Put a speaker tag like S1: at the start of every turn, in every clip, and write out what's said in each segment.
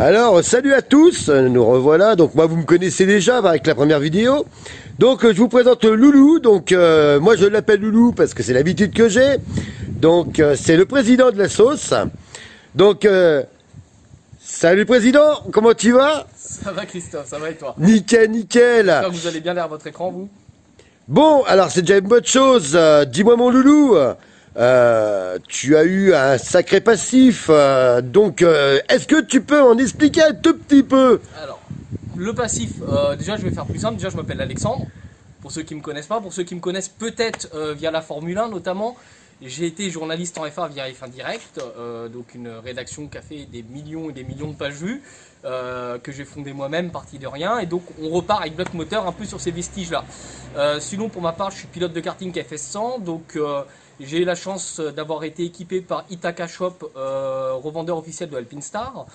S1: Alors, salut à tous, nous revoilà. Donc moi, vous me connaissez déjà avec la première vidéo. Donc je vous présente Loulou. Donc moi, je l'appelle Loulou parce que c'est l'habitude que j'ai. Donc c'est le président de la sauce. Donc salut président, comment tu vas?
S2: Ça va Christophe, ça va et toi?
S1: Nickel, nickel.
S2: J'espère que vous allez bien derrière votre écran, vous?
S1: Bon, alors c'est déjà une bonne chose. Dis-moi mon Loulou. Tu as eu un sacré passif, donc est-ce que tu peux en expliquer un tout petit peu?
S2: Alors, le passif, déjà je vais faire plus simple, déjà je m'appelle Alexandre, pour ceux qui ne me connaissent pas, pour ceux qui me connaissent peut-être via la Formule 1 notamment, j'ai été journaliste en F1 via F1 Direct, donc une rédaction qui a fait des millions et des millions de pages vues, que j'ai fondé moi-même, parti de rien, et donc on repart avec Bloc Moteur un peu sur ces vestiges-là. Sinon pour ma part, je suis pilote de karting FS100, donc j'ai eu la chance d'avoir été équipé par Itaka Shop, revendeur officiel de Alpinestar.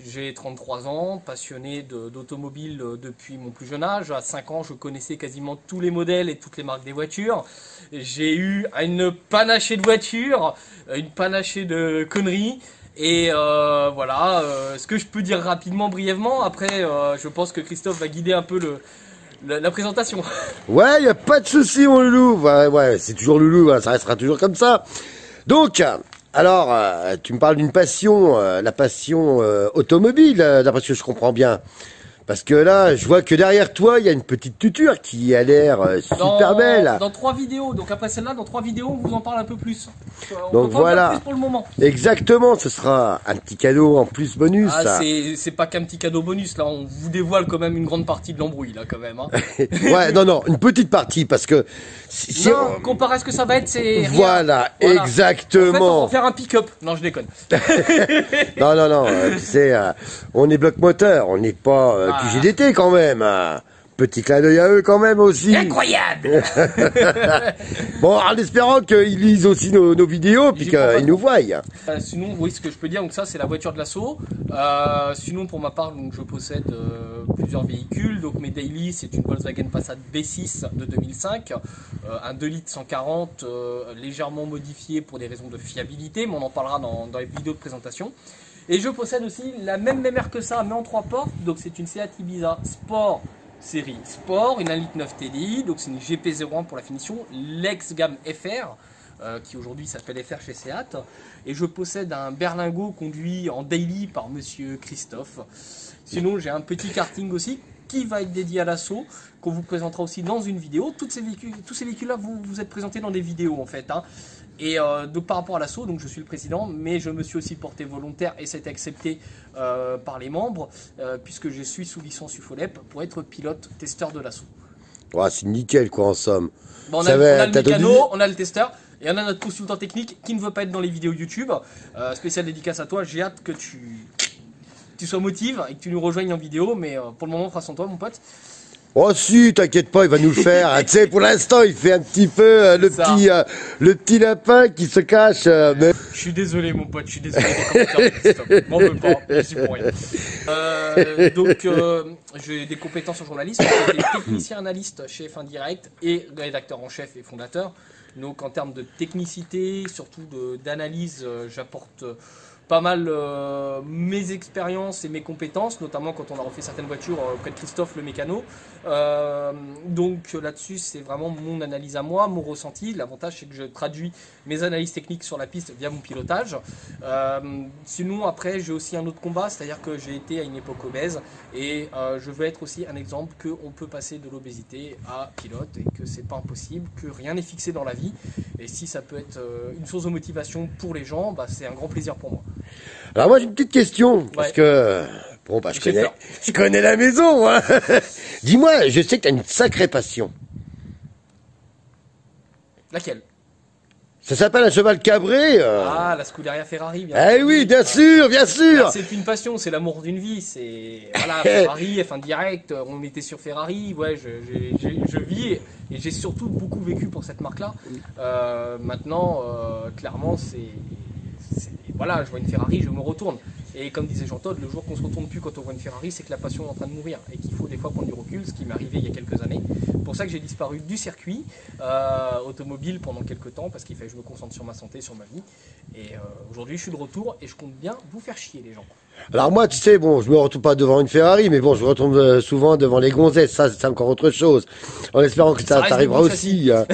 S2: J'ai 33 ans, passionné d'automobile depuis mon plus jeune âge. À 5 ans, je connaissais quasiment tous les modèles et toutes les marques des voitures. J'ai eu une panachée de voitures, une panachée de conneries. Et voilà, ce que je peux dire rapidement, brièvement. Après, je pense que Christophe va guider un peu la présentation.
S1: Ouais, y a pas de souci mon Loulou. Ouais, c'est toujours Loulou, hein, ça restera toujours comme ça. Donc, alors, tu me parles d'une passion, la passion automobile, d'après ce que je comprends bien. Parce que là, je vois que derrière toi, il y a une petite tuture qui a l'air super belle.
S2: Dans 3 vidéos, donc après celle-là, dans 3 vidéos, on vous en parle un peu plus.
S1: Donc voilà.
S2: Plus pour le moment.
S1: Exactement, ce sera un petit cadeau en plus bonus.
S2: Ah, c'est pas qu'un petit cadeau bonus, là, on vous dévoile quand même une grande partie de l'embrouille, là, quand même. Hein.
S1: Ouais, non, une petite partie, parce que... Si
S2: non,
S1: on...
S2: comparé à ce que ça va être, c'est...
S1: Voilà, exactement. En fait,
S2: on va faire un pick-up. Non, je déconne.
S1: non, tu sais, on est bloc moteur, on n'est pas QGDT quand même. Petit clin d'œil à eux quand même aussi.
S2: Incroyable.
S1: Bon, en espérant qu'ils lisent aussi nos vidéos, puis qu'ils nous voient.
S2: Sinon, oui, ce que je peux dire, donc ça c'est la voiture de l'assaut. Sinon, pour ma part, donc, je possède plusieurs véhicules. Donc mes daily, c'est une Volkswagen Passat B6 de 2005, un 2 litres 140, légèrement modifié pour des raisons de fiabilité, mais on en parlera dans les vidéos de présentation. Et je possède aussi la même mémère que ça, mais en 3 portes. Donc c'est une Seat Ibiza Sport série Sport, une 1,9 litre TDI, donc c'est une GP01 pour la finition, l'ex-gamme FR, qui aujourd'hui s'appelle FR chez Seat. Et je possède un berlingot conduit en daily par monsieur Christophe. Sinon j'ai un petit karting aussi, qui va être dédié à l'assaut, qu'on vous présentera aussi dans une vidéo. Tous ces véhicules-là, vous êtes présentés dans des vidéos en fait. Hein. Et donc par rapport à l'assaut, donc je suis le président, mais je me suis aussi porté volontaire et c'est accepté par les membres, puisque je suis sous licence UFOLEP pour être pilote testeur de l'assaut.
S1: Ouais, c'est nickel quoi en somme.
S2: Bon, on a le mécano, on a le testeur, et on a notre consultant technique qui ne veut pas être dans les vidéos YouTube. Spécial dédicace à toi, j'ai hâte que tu sois motivé et que tu nous rejoignes en vidéo, mais pour le moment, prends soin de toi mon pote.
S1: Oh si, t'inquiète pas, il va nous le faire. Tu sais, pour l'instant, il fait un petit peu le petit lapin qui se cache. Mais...
S2: Je suis désolé, mon pote, je suis désolé. M'en veux pas, je suis pour rien. Donc, j'ai des compétences en journalisme. Je suis technicien analyste chez F1 Direct et rédacteur en chef et fondateur. Donc, en termes de technicité, surtout d'analyse, j'apporte pas mal mes expériences et mes compétences, notamment quand on a refait certaines voitures auprès de Christophe le mécano. Donc là-dessus, c'est vraiment mon analyse à moi, mon ressenti. L'avantage, c'est que je traduis mes analyses techniques sur la piste via mon pilotage. Sinon, après, j'ai aussi un autre combat, c'est-à-dire que j'ai été à une époque obèse et je veux être aussi un exemple qu'on peut passer de l'obésité à pilote et que c'est pas impossible, que rien n'est fixé dans la vie. Et si ça peut être une source de motivation pour les gens, bah, c'est un grand plaisir pour moi.
S1: Alors moi j'ai une petite question, parce que bon bah je connais la maison. Hein. Dis-moi, je sais que tu as une sacrée passion.
S2: Laquelle?
S1: Ça s'appelle un cheval cabré.
S2: Ah, la Scuderia Ferrari, bien sûr.
S1: Eh oui, bien sûr, bien sûr.
S2: C'est une passion, c'est l'amour d'une vie. C'est voilà, Ferrari, F1 Direct, on était sur Ferrari. Ouais, je vis et j'ai surtout beaucoup vécu pour cette marque-là. Maintenant, clairement, voilà, je vois une Ferrari, je me retourne. Et comme disait Jean Todt, le jour qu'on se retourne plus quand on voit une Ferrari, c'est que la passion est en train de mourir et qu'il faut des fois prendre du recul, ce qui m'est arrivé il y a quelques années, pour pour ça que j'ai disparu du circuit automobile pendant quelques temps, parce qu'il fallait que je me concentre sur ma santé, sur ma vie. Et aujourd'hui, je suis de retour et je compte bien vous faire chier, les gens.
S1: Alors moi, tu sais, bon, je me retrouve pas devant une Ferrari, mais bon, je me retrouve souvent devant les gonzesses. Ça, c'est encore autre chose. En espérant que ça t'arrivera aussi. Hein.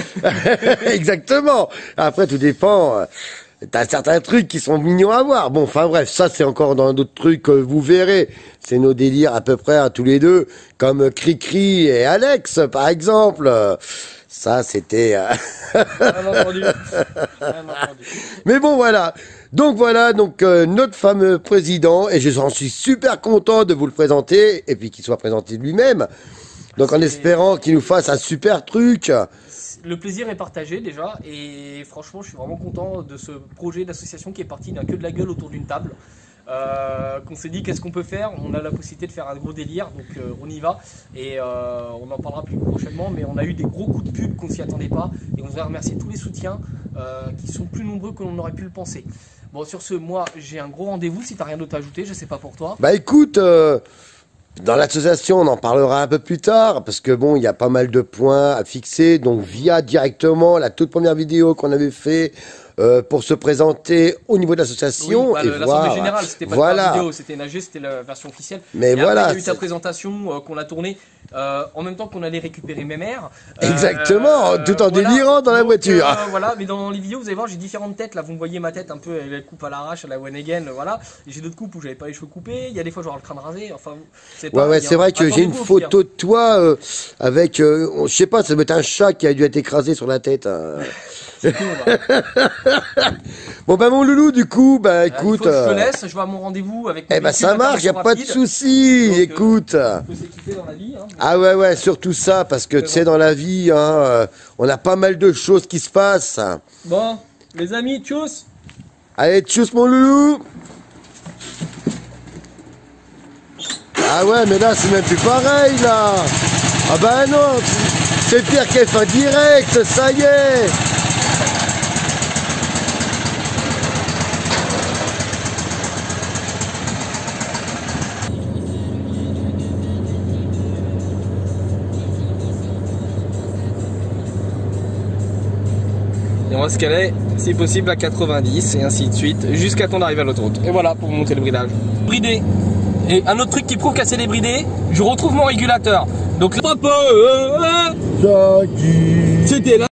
S1: Exactement. Après, tout dépend. T'as certains trucs qui sont mignons à voir. Bon, enfin bref, ça c'est encore dans d'autres trucs que vous verrez. C'est nos délires à peu près à tous les deux, comme Cricri et Alex, par exemple. Ça, c'était...
S2: Bien entendu. Bien entendu.
S1: Mais bon, voilà. Donc voilà, notre fameux président, et j'en suis super content de vous le présenter, et puis qu'il soit présenté lui-même. Donc en espérant qu'il nous fasse un super truc.
S2: Le plaisir est partagé déjà, et franchement je suis vraiment content de ce projet d'association qui est parti d'un queue de la gueule autour d'une table. Qu'on s'est dit qu'est-ce qu'on peut faire, on a la possibilité de faire un gros délire, donc on y va, et on en parlera plus prochainement, mais on a eu des gros coups de pub qu'on s'y attendait pas, et on voudrait remercier tous les soutiens qui sont plus nombreux que l'on aurait pu le penser. Bon, sur ce, moi j'ai un gros rendez-vous, si t'as rien d'autre à ajouter, je sais pas pour toi.
S1: Bah écoute, dans l'association, on en parlera un peu plus tard, parce que bon, il y a pas mal de points à fixer, donc via directement la toute première vidéo qu'on avait fait pour se présenter au niveau de l'association.
S2: Oui,
S1: et
S2: l'Assemblée Générale, c'était pas la vidéo, c'était une AG, c'était la version officielle.
S1: Mais
S2: et
S1: voilà.
S2: Après, il y a eu ta présentation qu'on a tournée en même temps qu'on allait récupérer mes mères.
S1: Exactement, tout en délirant dans la voiture.
S2: Voilà, mais dans les vidéos, vous allez voir, j'ai différentes têtes. Là, vous me voyez ma tête un peu, elle coupe à l'arrache, à la one again, voilà. J'ai d'autres coupes où j'avais pas les cheveux coupés. Il y a des fois, j'aurai le crâne rasé. Enfin, c'est
S1: c'est vrai que j'ai une photo de toi avec, je sais pas, ça doit être un chat qui a dû être écrasé sur la tête. Bon bah mon loulou, du coup, bah écoute,
S2: il faut que je te laisse, je vais à mon rendez-vous avec.
S1: Eh bah ça marche, y a pas de souci. Écoute,
S2: faut s'équiper dans la vie, hein.
S1: Ah ouais, surtout ça, parce que tu sais, dans la vie, hein, on a pas mal de choses qui se passent.
S2: Bon, les amis, tchuss.
S1: Allez, tchuss mon loulou. Ah ouais, mais là c'est même plus pareil là. Ah bah non, c'est pire qu'F1 direct, ça y est.
S2: Et on va se caler, si possible, à 90 et ainsi de suite, jusqu'à temps d'arriver à l'autoroute. Et voilà pour monter le bridage. Bridé. Et un autre truc qui prouve qu'à c'est débridé, je retrouve mon régulateur. Donc, c'était là.